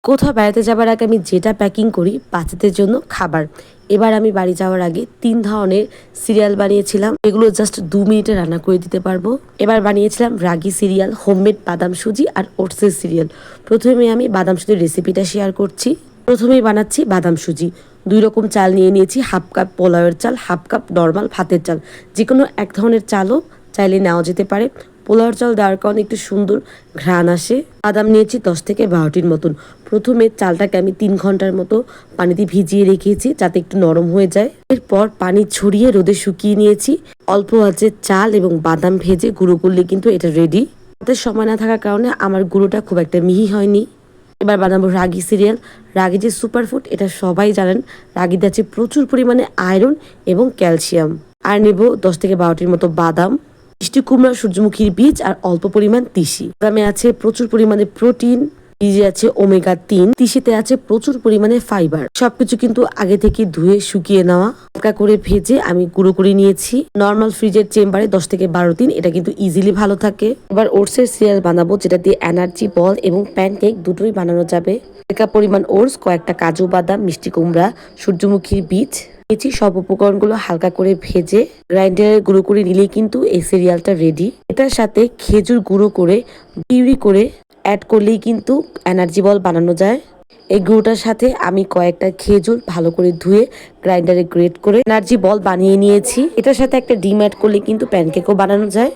কোথাও বেড়াতে যাবার আগে আমি যেটা প্যাকিং করি বাচ্চাদের জন্য খাবার। এবার আমি বাড়ি যাওয়ার আগে ৩ ধরনের সিরিয়াল বানিয়েছিলাম। এগুলো জাস্ট ২ মিনিটে রান্না করে দিতে পারবো। এবার বানিয়েছিলাম রাগি সিরিয়াল, হোমমেড বাদাম সুজি আর ওটসের সিরিয়াল। প্রথমে আমি বাদাম সুজির রেসিপিটা শেয়ার করছি। প্রথমেই বানাচ্ছি বাদাম সুজি। ২ রকম চাল নিয়ে নিয়েছি, হাফ কাপ পোলাওয়ের চাল, হাফ কাপ নর্মাল ভাতের চাল। যে কোনো এক ধরনের চালও চাইলে নেওয়া যেতে পারে। পোলাওর চাল দেওয়ার কারণে একটু সুন্দর ঘ্রাণ আসে। বাদাম নিয়েছি ১০ থেকে ১২টির মতন। প্রথমে চালটাকে আমি ৩ ঘন্টার মতো পানিতে ভিজিয়ে রেখেছি যাতে একটু নরম হয়ে যায়। এরপর পানি ছড়িয়ে রোদে শুকিয়ে নিয়েছি। অল্প আঁচে চাল এবং বাদাম ভেজে গুঁড়ো করলে কিন্তু এটা রেডি। হাতে সময় না থাকার কারণে আমার গুঁড়োটা খুব একটা মিহি হয়নি। এবার বানাবো রাগি সিরিয়াল। রাগি যে সুপারফুড এটা সবাই জানেন। রাগিতে আছে প্রচুর পরিমাণে আয়রন এবং ক্যালসিয়াম। আর নেব ১০ থেকে ১২টির মতো বাদাম, মিষ্টি কুমড়া, সূর্যমুখীর বীজ আর অল্প পরিমাণ তিসি। বাদামে আছে প্রচুর পরিমাণে প্রোটিন, বীজে আছে ওমেগা ৩, তিসিতে আছে প্রচুর পরিমাণে ফাইবার। সবকিছু কিন্তু আগে থেকে ধুয়ে শুকিয়ে নেওয়া, হালকা করে ভেজে আমি গুঁড়ো করে নিয়েছি। নর্মাল ফ্রিজের চেম্বারে ১০ থেকে ১২ দিন এটা কিন্তু ইজিলি ভালো থাকে। এবার ওটসের সিরিয়াল বানাবো যেটা দিয়ে এনার্জি বল এবং প্যানকেক দুটোই বানানো যাবে। হালকা পরিমাণ ওটস, কয়েকটা কাজু বাদাম, মিষ্টি কুমড়া, সূর্যমুখীর বীজ নিয়েছি। সব উপকরণগুলো হালকা করে ভেজে গ্রাইন্ডারে গুঁড়ো করে নিলেই কিন্তু এই সিরিয়ালটা রেডি। এটার সাথে খেজুর গুঁড়ো করে পিউরি করে অ্যাড করলেই কিন্তু এনার্জি বল বানানো যায়। এই গুঁড়োটার সাথে আমি কয়েকটা খেজুর ভালো করে ধুয়ে গ্রাইন্ডারে গ্রেট করে এনার্জি বল বানিয়ে নিয়েছি। এটার সাথে একটা ডিম অ্যাড করলে কিন্তু প্যানকেকও বানানো যায়।